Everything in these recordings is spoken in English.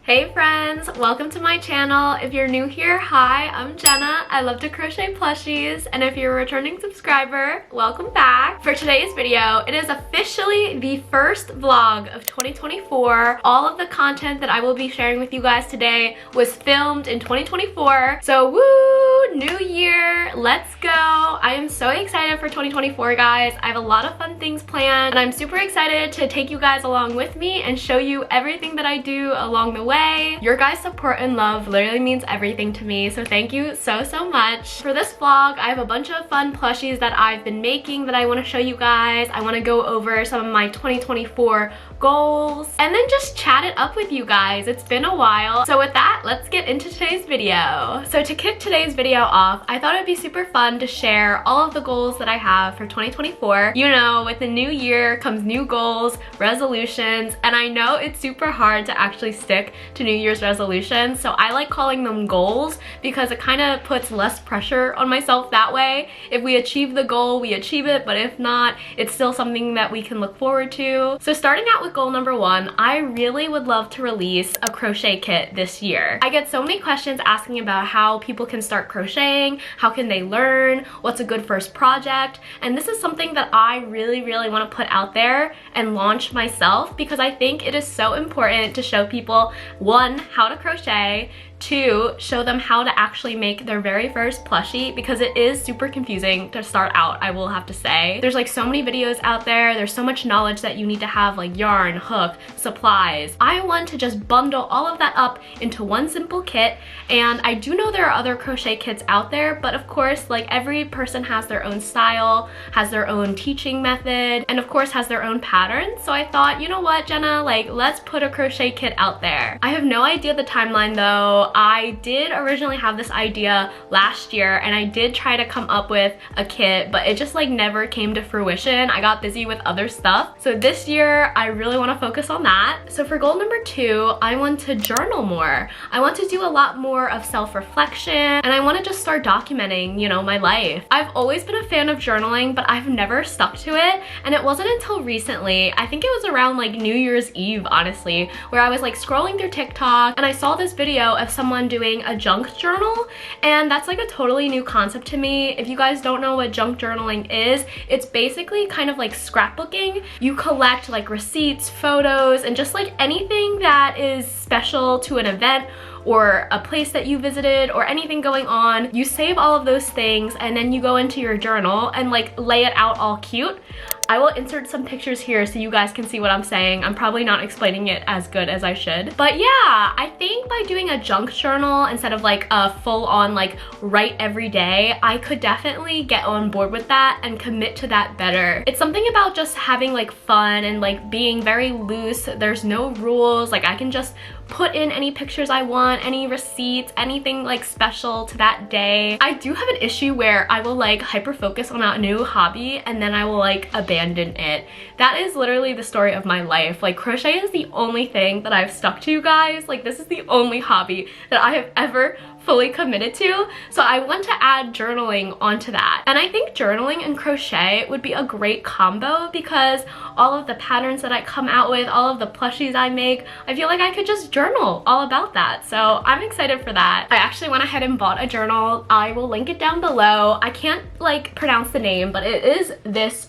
Hey friends, welcome to my channel. If you're new here, hi, I'm Jenna. I love to crochet plushies, and if you're a returning subscriber, welcome back. For today's video, it is officially the first vlog of 2024. All of the content that I will be sharing with you guys today was filmed in 2024. So woo, new year, let's go. I am so excited for 2024, guys. I have a lot of fun things planned, and I'm super excited to take you guys along with me and show you everything that I do along the way. Your guys' support and love literally means everything to me, so thank you so much. For this vlog, I have a bunch of fun plushies that I've been making that I want to show you guys. I want to go over some of my 2024 goals and then just chat it up with you guys. It's been a while. So with that, let's get into today's video. So to kick today's video off, I thought it'd be super fun to share all of the goals that I have for 2024. You know, with the new year comes new goals, resolutions, and I know it's super hard to actually stick to New Year's resolutions, so I like calling them goals because it kind of puts less pressure on myself that way. If we achieve the goal, we achieve it, but if not, it's still something that we can look forward to. So starting out with goal number one, I really would love to release a crochet kit this year. I get so many questions asking about how people can start crocheting, how can they learn, what's a good first project, and this is something that I really want to put out there and launch myself because I think it is so important to show people, one, how to crochet, two, show them how to actually make their very first plushie because it is super confusing to start out, I will have to say. There's like so many videos out there, there's so much knowledge that you need to have, like yarn, hook, supplies. I want to just bundle all of that up into one simple kit, and I do know there are other crochet kits out there, but of course, like every person has their own style, has their own teaching method, and of course has their own patterns. So I thought, you know what, Jenna, like let's put a crochet kit out there. I have no idea the timeline though. I did originally have this idea last year and I did try to come up with a kit, but it just like never came to fruition. I got busy with other stuff. So this year I really want to focus on that. So for goal number two, I want to journal more. I want to do a lot more of self-reflection, and I want to just start documenting, you know, my life. I've always been a fan of journaling, but I've never stuck to it, and it wasn't until recently, I think it was around like New Year's Eve, honestly, where I was like scrolling through TikTok and I saw this video of someone doing a junk journal, and that's like a totally new concept to me. If you guys don't know what junk journaling is, it's basically kind of like scrapbooking. You collect like receipts, photos, and just like anything that is special to an event or a place that you visited or anything going on. You save all of those things and then you go into your journal and like lay it out all cute. I will insert some pictures here so you guys can see what I'm saying. I'm probably not explaining it as good as I should. But yeah, I think by doing a junk journal instead of like a full-on like write every day, I could definitely get on board with that and commit to that better. It's something about just having like fun and like being very loose. There's no rules. Like I can just put in any pictures I want, any receipts, anything like special to that day. I do have an issue where I will like hyper focus on a new hobby and then I will like abandon it. That is literally the story of my life. Like crochet is the only thing that I've stuck to, you guys. Like this is the only hobby that I have ever fully committed to, so I want to add journaling onto that. And I think journaling and crochet would be a great combo because all of the patterns that I come out with, all of the plushies I make, I feel like I could just journal all about that. So I'm excited for that. I actually went ahead and bought a journal. I will link it down below. I can't like pronounce the name, but it is this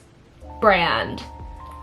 brand.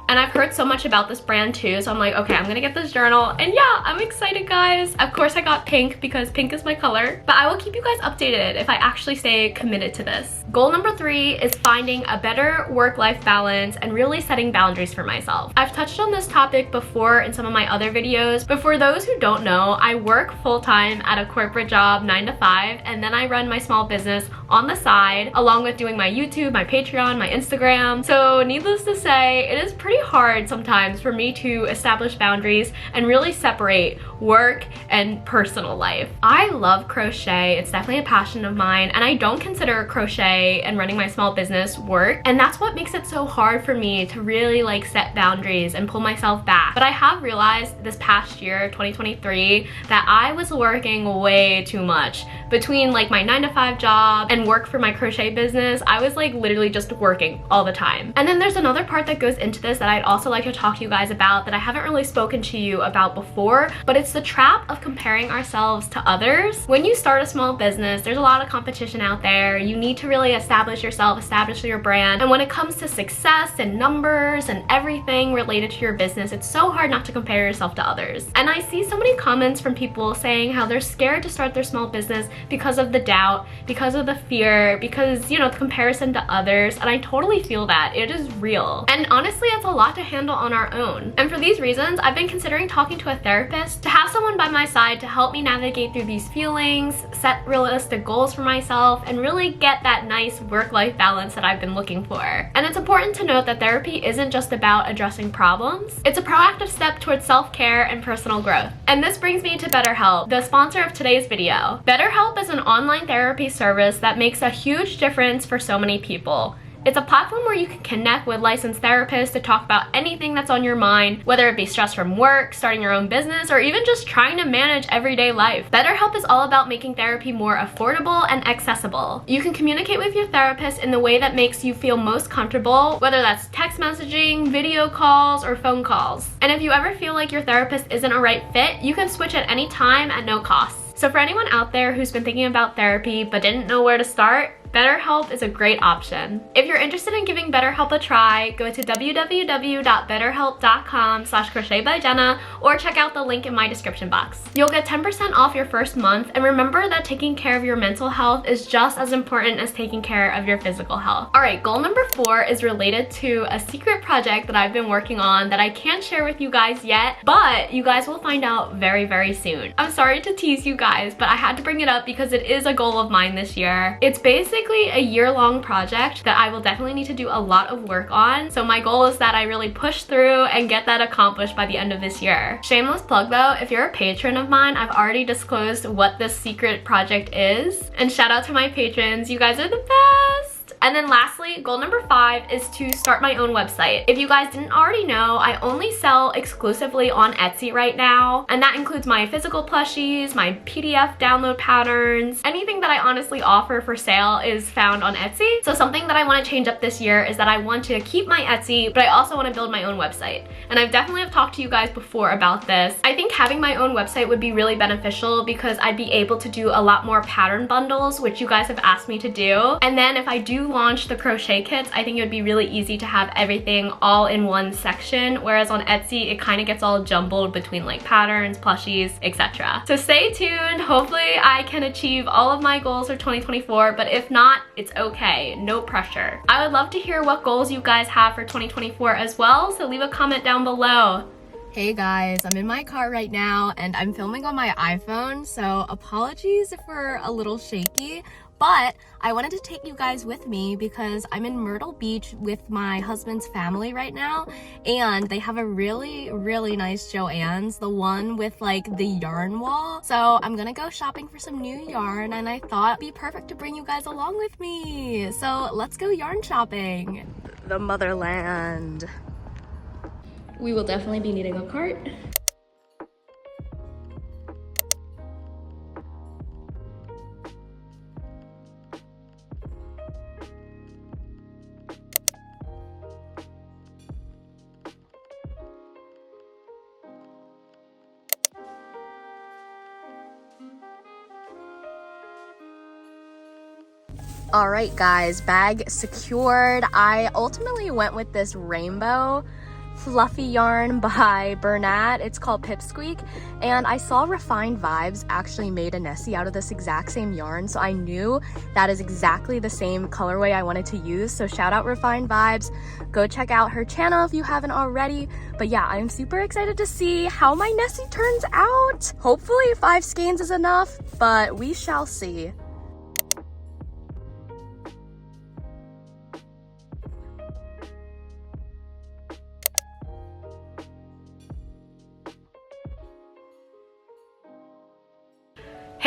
And I've heard so much about this brand too, so I'm like, okay, I'm gonna get this journal. And yeah, I'm excited, guys. Of course I got pink because pink is my color, but I will keep you guys updated if I actually stay committed to this. Goal number three is finding a better work-life balance and really setting boundaries for myself. I've touched on this topic before in some of my other videos, but for those who don't know, I work full-time at a corporate job 9 to 5, and then I run my small business on the side, along with doing my YouTube, my Patreon, my Instagram. So needless to say, it is pretty hard sometimes for me to establish boundaries and really separate work and personal life. I love crochet. It's definitely a passion of mine, and I don't consider crochet and running my small business work, and that's what makes it so hard for me to really like set boundaries and pull myself back. But I have realized this past year, 2023, that I was working way too much between like my 9 to 5 job and work for my crochet business, I was like literally just working all the time. And then there's another part that goes into this that I'd also like to talk to you guys about that I haven't really spoken to you about before, but it's the trap of comparing ourselves to others. When you start a small business, there's a lot of competition out there. You need to really establish yourself, establish your brand. And when it comes to success and numbers and everything related to your business, it's so hard not to compare yourself to others. And I see so many comments from people saying how they're scared to start their small business because of the doubt, because of the fear, because, you know, the comparison to others. And I totally feel that. It is real. And honestly, it's a lot to handle on our own. And for these reasons, I've been considering talking to a therapist to have someone by my side to help me navigate through these feelings, set realistic goals for myself, and really get that nice work-life balance that I've been looking for. And it's important to note that therapy isn't just about addressing problems. It's a proactive step towards self-care and personal growth. And this brings me to BetterHelp, the sponsor of today's video. BetterHelp is an online therapy service that makes a huge difference for so many people. It's a platform where you can connect with licensed therapists to talk about anything that's on your mind, whether it be stress from work, starting your own business, or even just trying to manage everyday life. BetterHelp is all about making therapy more affordable and accessible. You can communicate with your therapist in the way that makes you feel most comfortable, whether that's text messaging, video calls, or phone calls. And if you ever feel like your therapist isn't a right fit, you can switch at any time at no cost. So for anyone out there who's been thinking about therapy but didn't know where to start, BetterHelp is a great option. If you're interested in giving BetterHelp a try, go to www.betterhelp.com/crochetbyjenna or check out the link in my description box. You'll get 10% off your first month, and remember that taking care of your mental health is just as important as taking care of your physical health. Alright, goal number 4 is related to a secret project that I've been working on that I can't share with you guys yet, but you guys will find out very, very soon. I'm sorry to tease you guys, but I had to bring it up because it is a goal of mine this year. It's basically a year-long project that I will definitely need to do a lot of work on. So my goal is that I really push through and get that accomplished by the end of this year. Shameless plug though, if you're a patron of mine, I've already disclosed what this secret project is. And shout out to my patrons, you guys are the best! And then lastly, goal number 5 is to start my own website. If you guys didn't already know, I only sell exclusively on Etsy right now, and that includes my physical plushies, my PDF download patterns. Anything that I honestly offer for sale is found on Etsy. So something that I want to change up this year is that I want to keep my Etsy, but I also want to build my own website. And I've definitely have talked to you guys before about this. I think having my own website would be really beneficial because I'd be able to do a lot more pattern bundles, which you guys have asked me to do. And then if I do launch the crochet kits, I think it would be really easy to have everything all in one section, whereas on Etsy it kind of gets all jumbled between like patterns, plushies, etc. So stay tuned. Hopefully I can achieve all of my goals for 2024, but if not, it's okay, no pressure. I would love to hear what goals you guys have for 2024 as well, so leave a comment down below. Hey guys, I'm in my car right now and I'm filming on my iPhone, so apologies if we're a little shaky. But I wanted to take you guys with me because I'm in Myrtle Beach with my husband's family right now, and they have a really, really nice Joann's, the one with like the yarn wall. So I'm gonna go shopping for some new yarn, and I thought it'd be perfect to bring you guys along with me. So let's go yarn shopping. The motherland. We will definitely be needing a cart. All right guys, bag secured. I ultimately went with this rainbow fluffy yarn by Bernat. It's called Pipsqueak, and I saw Refined Vibes actually made a Nessie out of this exact same yarn, so I knew that is exactly the same colorway I wanted to use. So shout out Refined Vibes, go check out her channel if you haven't already. But yeah, I'm super excited to see how my Nessie turns out. Hopefully 5 skeins is enough, but we shall see.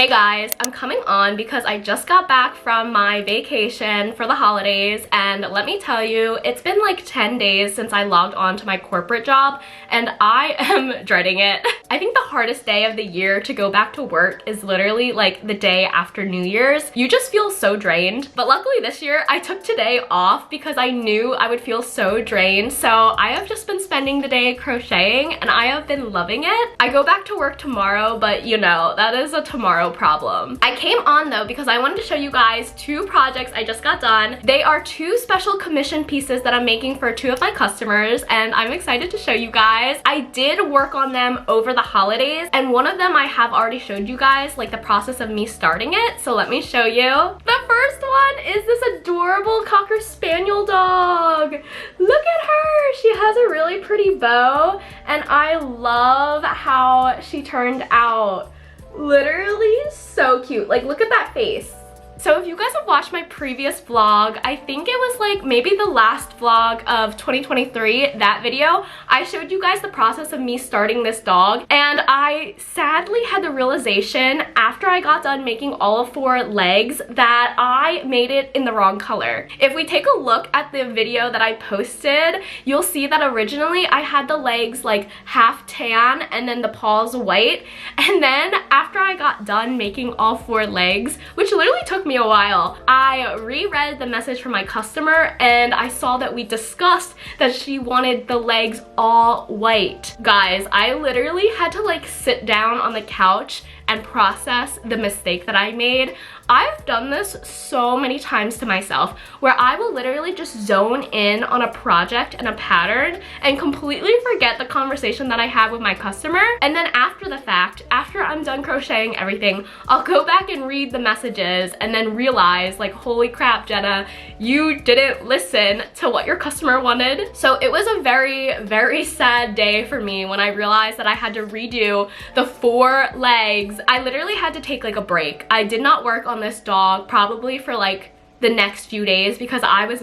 Hey guys, I'm coming on because I just got back from my vacation for the holidays, and let me tell you, it's been like 10 days since I logged on to my corporate job and I am dreading it. I think the hardest day of the year to go back to work is literally like the day after New Year's. You just feel so drained, but luckily this year I took today off because I knew I would feel so drained. So I have just been spending the day crocheting and I have been loving it. I go back to work tomorrow, but you know, that is a tomorrow problem. I came on though because I wanted to show you guys two projects I just got done. They are two special commission pieces that I'm making for two of my customers, and I'm excited to show you guys. I did work on them over the holidays, and one of them I have already showed you guys, like the process of me starting it, so let me show you. The first one is this adorable Cocker Spaniel dog. Look at her! She has a really pretty bow, and I love how she turned out. Literally so cute. Like, look at that face. So if you guys have watched my previous vlog, I think it was like maybe the last vlog of 2023, that video, I showed you guys the process of me starting this dog, and I sadly had the realization after I got done making all 4 legs that I made it in the wrong color. If we take a look at the video that I posted, you'll see that originally I had the legs like half tan and then the paws white, and then after I got done making all 4 legs, which literally took me a while, I reread the message from my customer and I saw that we discussed that she wanted the legs all white. Guys, I literally had to like sit down on the couch and process the mistake that I made. I've done this so many times to myself where I will literally just zone in on a project and a pattern and completely forget the conversation that I had with my customer, and then after the fact, after I'm done crocheting everything, I'll go back and read the messages and then realize like, holy crap, Jenna, you didn't listen to what your customer wanted. So it was a very, very sad day for me when I realized that I had to redo the 4 legs. I literally had to take like a break. I did not work on this dog probably for like the next few days because I was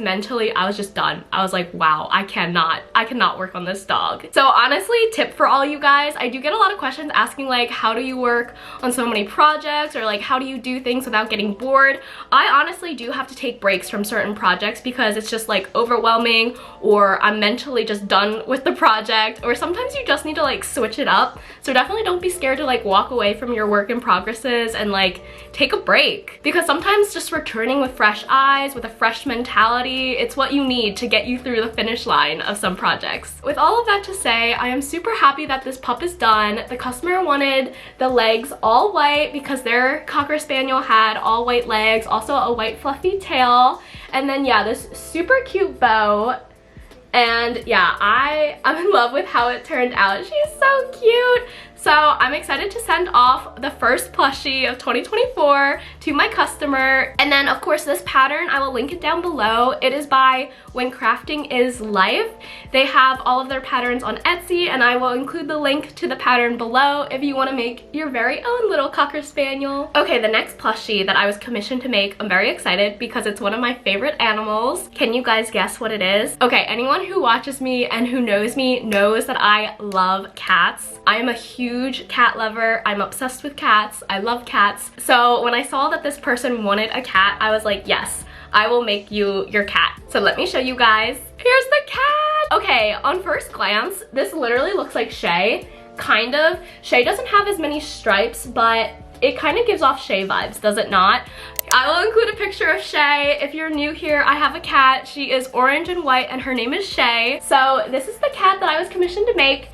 just done. I was like, wow, I cannot work on this dog. So honestly, tip for all you guys, I do get a lot of questions asking like, how do you work on so many projects, or like, how do you do things without getting bored? I honestly do have to take breaks from certain projects because it's just like overwhelming, or I'm mentally just done with the project, or sometimes you just need to like switch it up. So definitely don't be scared to like walk away from your work in progresses and like take a break, because sometimes just returning with fresh eyes, with a fresh mentality, it's what you need to get you through the finish line of some projects. With all of that to say, I am super happy that this pup is done. The customer wanted the legs all white because their Cocker Spaniel had all white legs, also a white fluffy tail, and then yeah, this super cute bow. And yeah, I'm in love with how it turned out. She's so cute. So I'm excited to send off the first plushie of 2024 to my customer. And then of course this pattern, I will link it down below. It is by When Crafting Is Life. They have all of their patterns on Etsy, and I will include the link to the pattern below if you want to make your very own little Cocker Spaniel. Okay, the next plushie that I was commissioned to make, I'm very excited because it's one of my favorite animals. Can you guys guess what it is? Okay, anyone who watches me and who knows me knows that I love cats. I am a huge cat lover. I'm obsessed with cats. I love cats. So when I saw that this person wanted a cat, I was like, yes, I will make you your cat. So let me show you guys. Here's the cat. Okay, on first glance, this literally looks like Shay. Kind of. Shay doesn't have as many stripes, but it kind of gives off Shay vibes, does it not? I will include a picture of Shay. If you're new here, I have a cat. She is orange and white and her name is Shay. So this is the cat that I was commissioned to make.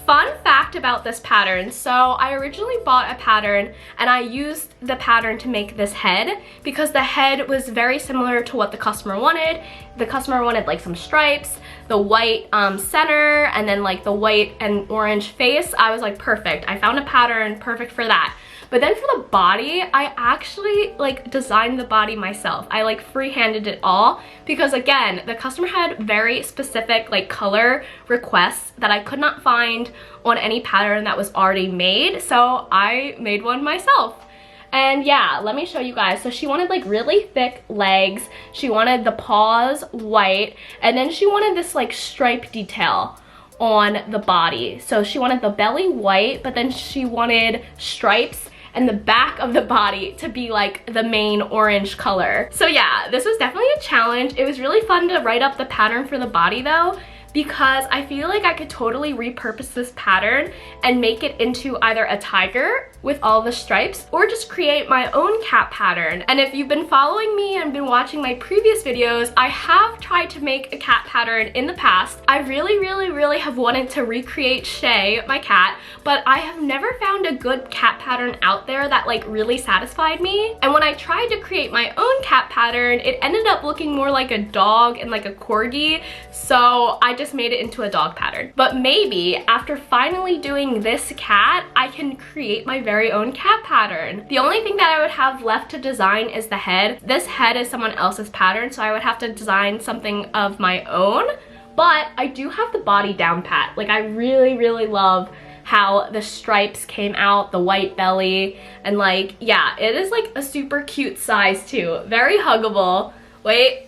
Fun fact about this pattern, so I originally bought a pattern and I used the pattern to make this head because the head was very similar to what the customer wanted. The customer wanted like some stripes, the white center, and then like the white and orange face. I was like, perfect. I found a pattern perfect for that. But then for the body, I actually like designed the body myself. I like freehanded it all because again, the customer had very specific like color requests that I could not find on any pattern that was already made. So I made one myself. And yeah, let me show you guys. So she wanted like really thick legs. She wanted the paws white, and then she wanted this like stripe detail on the body. So she wanted the belly white, but then she wanted stripes and the back of the body to be like the main orange color. So yeah, this was definitely a challenge. It was really fun to write up the pattern for the body though, because I feel like I could totally repurpose this pattern and make it into either a tiger with all the stripes or just create my own cat pattern. And if you've been following me and been watching my previous videos, I have tried to make a cat pattern in the past. I really have wanted to recreate Shay, my cat, but I have never found a good cat pattern out there that like really satisfied me. And when I tried to create my own cat pattern, it ended up looking more like a dog and like a corgi, so I just made it into a dog pattern. But maybe after finally doing this cat, I can create my very own cat pattern. The only thing that I would have left to design is the head. This head is someone else's pattern, so I would have to design something of my own. But I do have the body down pat. Like, I really love how the stripes came out, the white belly, and like, yeah, it is like a super cute size too. Very huggable. Wait.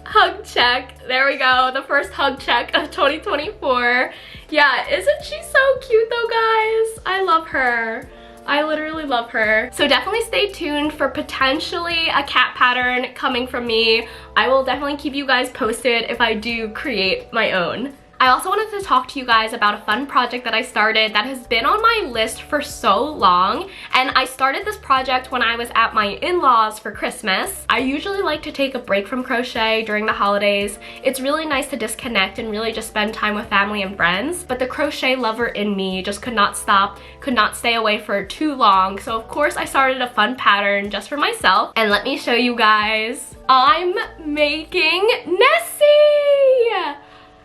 Hug check. There we go. The first hug check of 2024. Yeah, isn't she so cute though, guys? I love her. I literally love her. So definitely stay tuned for potentially a cat pattern coming from me. I will definitely keep you guys posted if I do create my own. I also wanted to talk to you guys about a fun project that I started that has been on my list for so long, and I started this project when I was at my in-laws for Christmas. I usually like to take a break from crochet during the holidays. It's really nice to disconnect and really just spend time with family and friends, but the crochet lover in me just could not stop, could not stay away for too long, so of course I started a fun pattern just for myself, and let me show you guys. I'm making Nessie!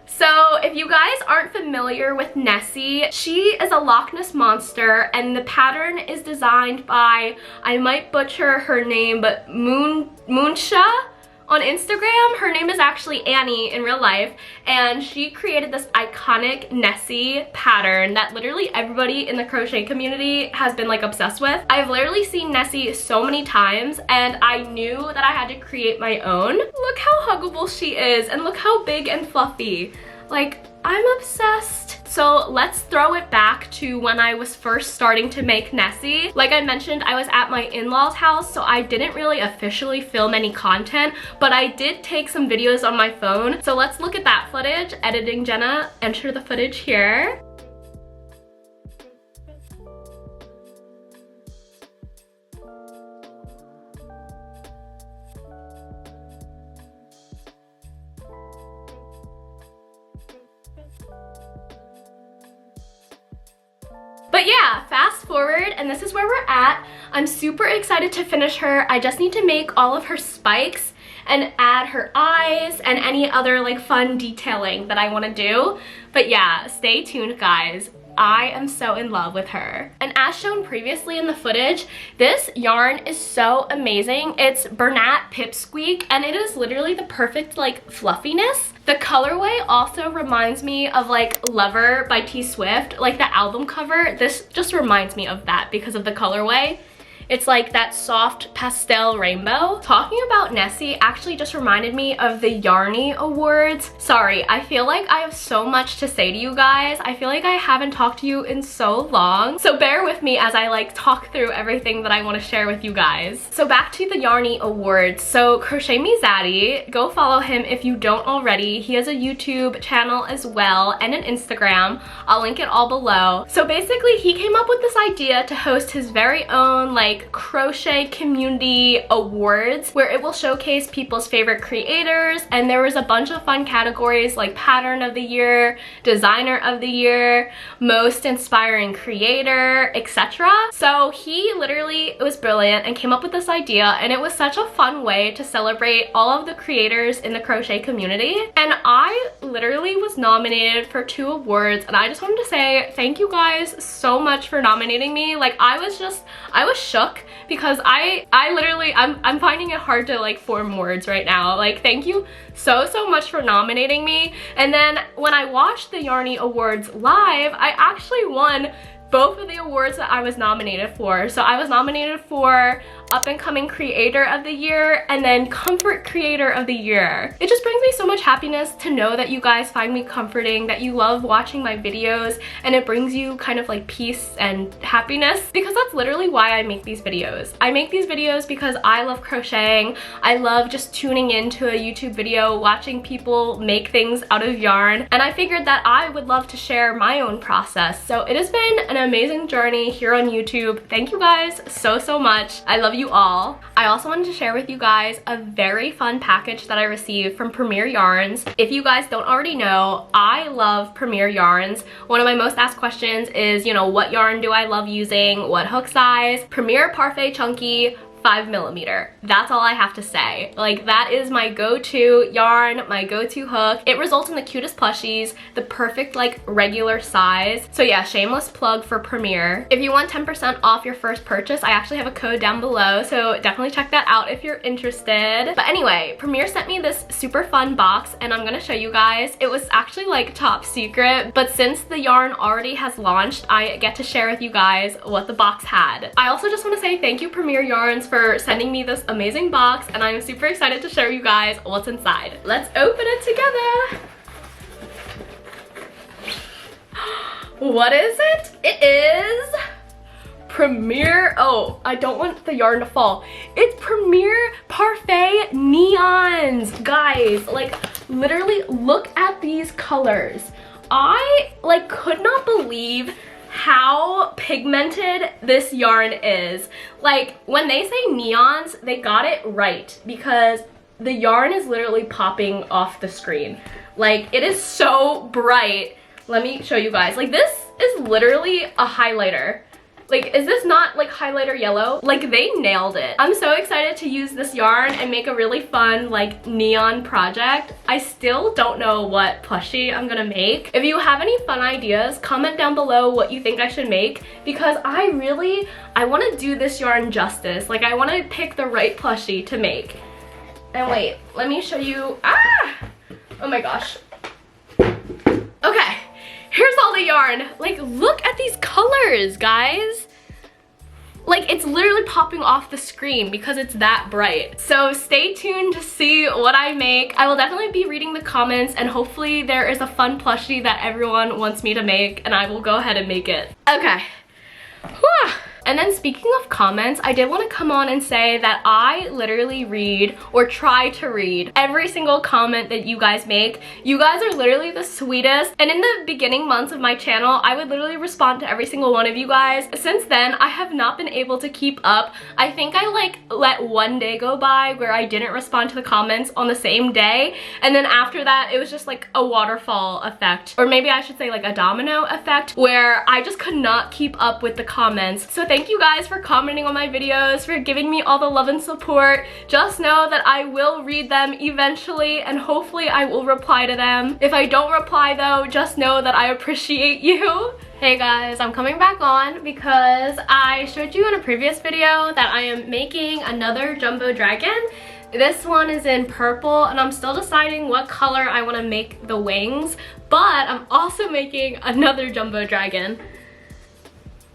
So if you guys aren't familiar with Nessie, she is a Loch Ness monster, and the pattern is designed by, I might butcher her name, but Moonsha on Instagram. Her name is actually Annie in real life, and she created this iconic Nessie pattern that literally everybody in the crochet community has been like obsessed with. I've literally seen Nessie so many times, and I knew that I had to create my own. Look how huggable she is, and look how big and fluffy. Like, I'm obsessed. So let's throw it back to when I was first starting to make Nessie. Like I mentioned, I was at my in-laws house, so I didn't really officially film any content, but I did take some videos on my phone. So let's look at that footage. Editing Jenna, enter the footage here. But yeah, fast forward, and this is where we're at. I'm super excited to finish her. I just need to make all of her spikes and add her eyes and any other like fun detailing that I want to do. But yeah, stay tuned, guys. I am so in love with her. And as shown previously in the footage, this yarn is so amazing. It's Bernat Pipsqueak, and it is literally the perfect like fluffiness. The colorway also reminds me of like Lover by T Swift, like the album cover. This just reminds me of that because of the colorway. It's like that soft pastel rainbow. Talking about Nessie actually just reminded me of the Yarnie Awards. Sorry, I feel like I have so much to say to you guys. I feel like I haven't talked to you in so long. So bear with me as I like talk through everything that I want to share with you guys. So back to the Yarnie Awards. So Crochet Me Zaddy, go follow him if you don't already. He has a YouTube channel as well and an Instagram. I'll link it all below. So basically he came up with this idea to host his very own like crochet community awards where it will showcase people's favorite creators, and there was a bunch of fun categories like pattern of the year, designer of the year, most inspiring creator, etc. So he literally, it was brilliant and came up with this idea, and it was such a fun way to celebrate all of the creators in the crochet community. And I literally was nominated for 2 awards, and I just wanted to say thank you guys so much for nominating me. Like I was shook because I'm finding it hard to like form words right now. Like thank you so much for nominating me. And then when I watched the Yarnie Awards live, I actually won both of the awards that I was nominated for. So I was nominated for Up and Coming Creator of the Year, and then Comfort Creator of the Year. It just brings me so much happiness to know that you guys find me comforting, that you love watching my videos, and it brings you kind of like peace and happiness, because that's literally why I make these videos. I make these videos because I love crocheting. I love just tuning into a YouTube video, watching people make things out of yarn, and I figured that I would love to share my own process. So it has been an amazing journey here on YouTube. Thank you guys so much. I love you all. I also wanted to share with you guys a very fun package that I received from Premier Yarns. If you guys don't already know, I love Premier Yarns. One of my most asked questions is, you know, what yarn do I love using? What hook size? Premier Parfait Chunky 5mm. That's all I have to say. Like, that is my go-to yarn, my go-to hook. It results in the cutest plushies, the perfect like regular size. So yeah, shameless plug for Premier. If you want 10% off your first purchase, I actually have a code down below, so definitely check that out if you're interested. But anyway, Premier sent me this super fun box, and I'm gonna show you guys. It was actually like top secret, but since the yarn already has launched, I get to share with you guys what the box had. I also just want to say thank you, Premier Yarns, for sending me this amazing box, and I'm super excited to show you guys what's inside. Let's open it together. What is it? It is Premier, oh, I don't want the yarn to fall. It's Premier Parfait Neons. Guys, like, literally look at these colors. I like could not believe how pigmented this yarn is. Like, when they say neons, they got it right, because the yarn is literally popping off the screen. Like, it is so bright. Let me show you guys. Like, this is literally a highlighter. Like, is this not like highlighter yellow? Like, they nailed it. I'm so excited to use this yarn and make a really fun like neon project. I still don't know what plushie I'm gonna make. If you have any fun ideas, comment down below what you think I should make, because I want to do this yarn justice. Like, I want to pick the right plushie to make. And wait, let me show you. Oh my gosh. Okay. Here's all the yarn. Like, look at these colors, guys. Like, it's literally popping off the screen because it's that bright. So stay tuned to see what I make. I will definitely be reading the comments, and hopefully there is a fun plushie that everyone wants me to make, and I will go ahead and make it. Okay. Whew. And then speaking of comments, I did want to come on and say that I literally read, or try to read, every single comment that you guys make. You guys are literally the sweetest. And in the beginning months of my channel, I would literally respond to every single one of you guys. Since then, I have not been able to keep up. I think I like let one day go by where I didn't respond to the comments on the same day. And then after that, it was just like a waterfall effect. Or maybe I should say like a domino effect, where I just could not keep up with the comments. So thank you guys for commenting on my videos, for giving me all the love and support. Just know that I will read them eventually, and hopefully I will reply to them. If I don't reply though, just know that I appreciate you. Hey guys, I'm coming back on because I showed you in a previous video that I am making another jumbo dragon. This one is in purple, and I'm still deciding what color I want to make the wings, but I'm also making another jumbo dragon.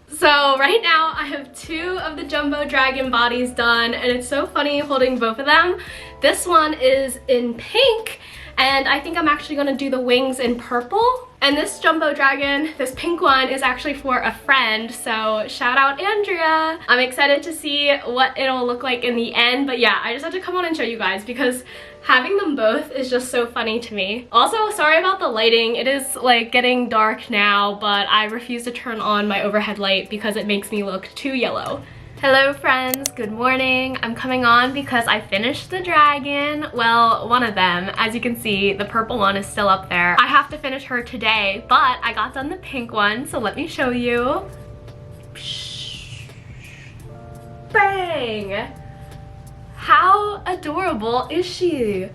So right now I have 2 of the jumbo dragon bodies done, and it's so funny holding both of them. This one is in pink, and I think I'm actually gonna do the wings in purple. And this jumbo dragon, this pink one, is actually for a friend, so shout out Andrea. I'm excited to see what it'll look like in the end, but yeah, I just had to come on and show you guys because having them both is just so funny to me. Also, sorry about the lighting. It is like getting dark now, but I refuse to turn on my overhead light because it makes me look too yellow. Hello friends, good morning. I'm coming on because I finished the dragon. Well, one of them. As you can see, the purple one is still up there. I have to finish her today, but I got done the pink one, so let me show you. Bang! How adorable is she?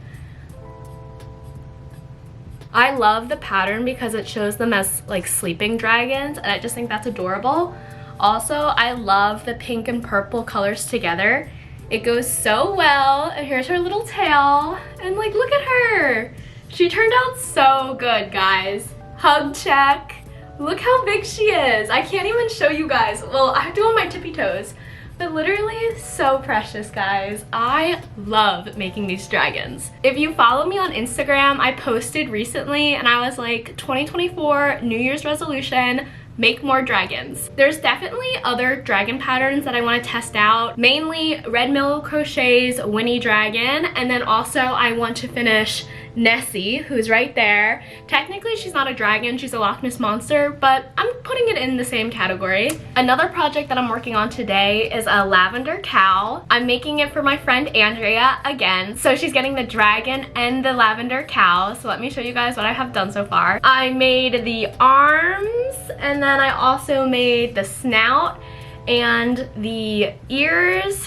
I love the pattern because it shows them as like sleeping dragons, and I just think that's adorable. Also, I love the pink and purple colors together. It goes so well. And here's her little tail. And like, look at her. She turned out so good, guys. Hug check. Look how big she is. I can't even show you guys. Well, I have to go on my tippy toes. They're literally so precious, guys. I love making these dragons. If you follow me on Instagram, I posted recently and I was like, 2024 New Year's resolution, make more dragons. There's definitely other dragon patterns that I want to test out, mainly Red Mill Crochet's Winnie Dragon, and then also I want to finish Nessie, who's right there. Technically she's not a dragon, she's a Loch Ness monster, but I'm putting it in the same category. Another project that I'm working on today is a lavender cow. I'm making it for my friend Andrea again, so she's getting the dragon and the lavender cow. So let me show you guys what I have done so far. I made the arms, and then I also made the snout and the ears.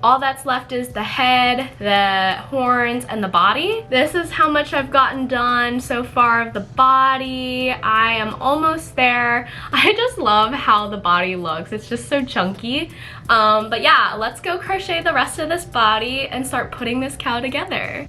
All that's left is the head, the horns, and the body. This is how much I've gotten done so far of the body. I am almost there. I just love how the body looks. It's just so chunky. But yeah, let's go crochet the rest of this body and start putting this cow together.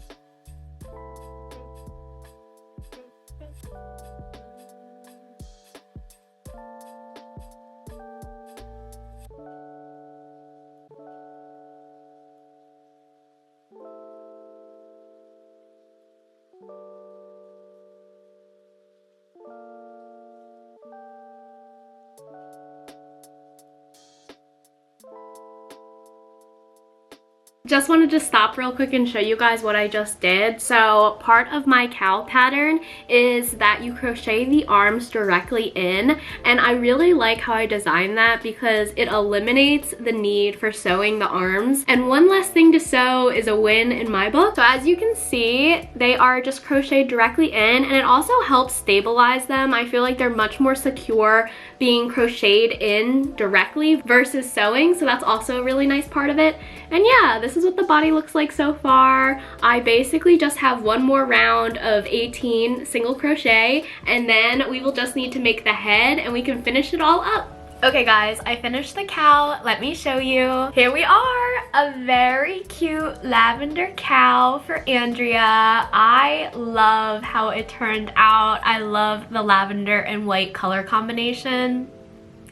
Just wanted to stop real quick and show you guys what I just did. So part of my cow pattern is that you crochet the arms directly in, and I really like how I designed that because it eliminates the need for sewing the arms, and one less thing to sew is a win in my book. So as you can see, they are just crocheted directly in, and it also helps stabilize them. I feel like they're much more secure being crocheted in directly versus sewing, so that's also a really nice part of it. And yeah, this is what the body looks like so far. I basically just have one more round of 18 single crochet, and then we will just need to make the head and we can finish it all up. Okay guys, I finished the cow. Let me show you. Here we are, a very cute lavender cow for Andrea. I love how it turned out. I love the lavender and white color combination.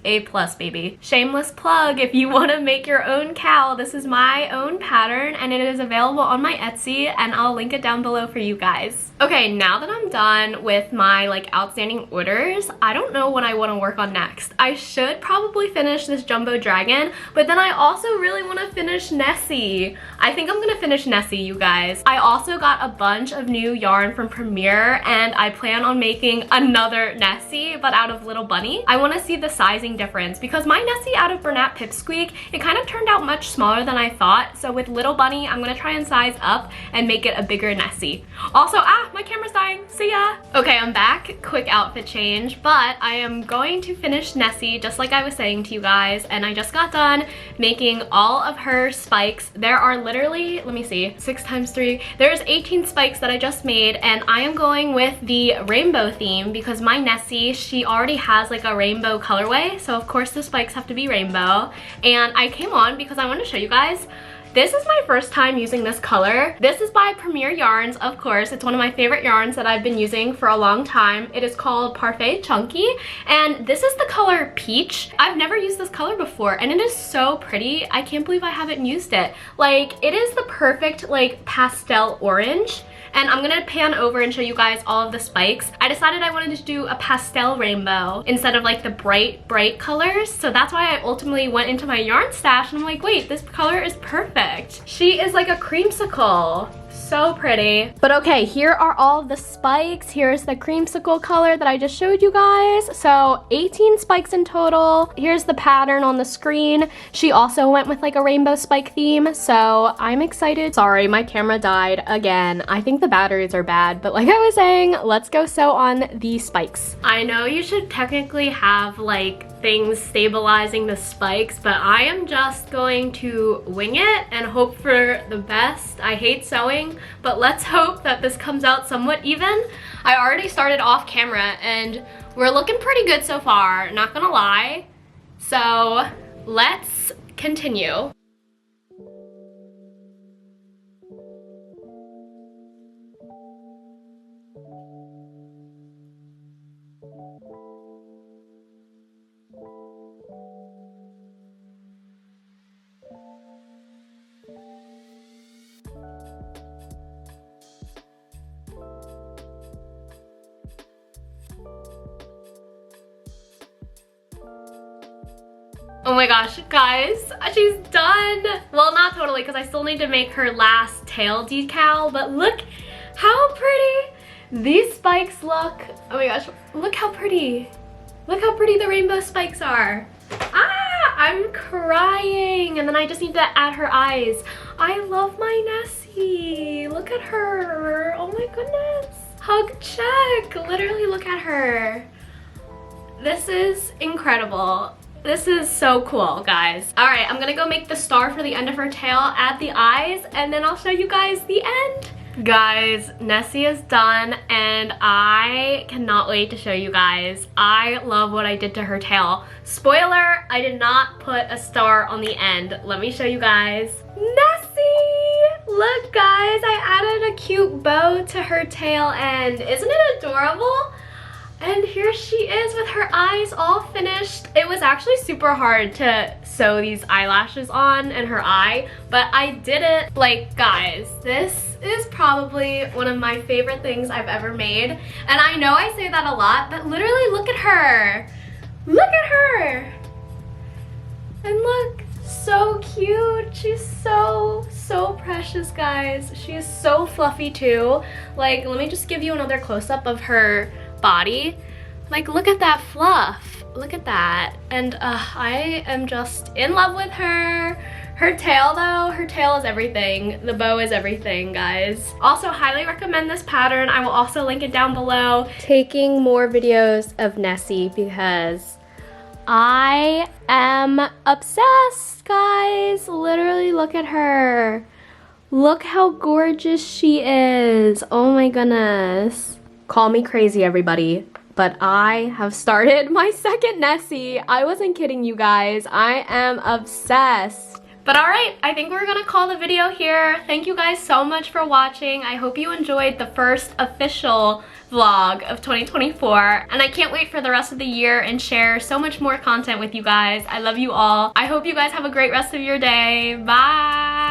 A+, baby. Shameless plug, if you want to make your own cow, this is my own pattern and it is available on my Etsy, and I'll link it down below for you guys. Okay, now that I'm done with my outstanding orders, I don't know what I want to work on next. I should probably finish this jumbo dragon, but then I also really want to finish Nessie. I think I'm gonna finish Nessie, you guys. I also got a bunch of new yarn from Premier, and I plan on making another Nessie, but out of Little Bunny. I want to see the sizing difference because my Nessie out of Bernat Pipsqueak, it kind of turned out much smaller than I thought. So with Little Bunny, I'm gonna try and size up and make it a bigger Nessie. Also, my camera's dying. See ya. Okay, I'm back. Quick outfit change, but I am going to finish Nessie just like I was saying to you guys, and I just got done making all of her spikes. There are literally, let me see, 6 times 3. There's 18 spikes that I just made, and I am going with the rainbow theme because my Nessie, she already has a rainbow colorway, so of course the spikes have to be rainbow. And I came on because I want to show you guys. This is my first time using this color. This is by Premier Yarns, of course. It's one of my favorite yarns that I've been using for a long time. It is called Parfait Chunky, and this is the color Peach. I've never used this color before, and it is so pretty. I can't believe I haven't used it. It is the perfect pastel orange. And I'm gonna pan over and show you guys all of the spikes. I decided I wanted to do a pastel rainbow instead of the bright colors. So that's why I ultimately went into my yarn stash and I'm like, wait, this color is perfect. She is like a creamsicle. So pretty. But okay, here are all of the spikes. Here's the creamsicle color that I just showed you guys. So 18 spikes in total. Here's the pattern on the screen. She also went with a rainbow spike theme, so I'm excited. Sorry, my camera died again. I think the batteries are bad, but like I was saying, let's go sew on the spikes. I know you should technically have things stabilizing the spikes, but I am just going to wing it and hope for the best. I hate sewing, but let's hope that this comes out somewhat even. I already started off camera and we're looking pretty good so far, not gonna lie. So let's continue. Oh my gosh, guys, she's done. Well, not totally, because I still need to make her last tail decal, but look how pretty these spikes look. Oh my gosh, look how pretty. Look how pretty the rainbow spikes are. Ah, I'm crying. And then I just need to add her eyes. I love my Nessie. Look at her. Oh my goodness. Hug check. Literally look at her. This is incredible. This is so cool, guys. All right, I'm gonna go make the star for the end of her tail, add the eyes, and then I'll show you guys the end. Guys, Nessie is done and I cannot wait to show you guys. I love what I did to her tail. Spoiler, I did not put a star on the end. Let me show you guys. Nessie! Look guys, I added a cute bow to her tail end. Isn't it adorable? And here she is with her eyes all finished. It was actually super hard to sew these eyelashes on and her eye, but I did it. Like, guys, this is probably one of my favorite things I've ever made. And I know I say that a lot, but literally look at her. Look at her. And look, so cute. She's so precious, guys. She is so fluffy too. Like, let me just give you another close-up of her body. Like, look at that fluff. Look at that. And I am just in love with her. Her tail though, her tail is everything. The bow is everything, guys. Also, highly recommend this pattern. I will also link it down below. Taking more videos of Nessie because I am obsessed, guys. Literally look at her. Look how gorgeous she is. Oh my goodness. Call me crazy, everybody, but I have started my second Nessie. I wasn't kidding you guys. I am obsessed. But all right, I think we're gonna call the video here. Thank you guys so much for watching. I hope you enjoyed the first official vlog of 2024. And I can't wait for the rest of the year and share so much more content with you guys. I love you all. I hope you guys have a great rest of your day. Bye.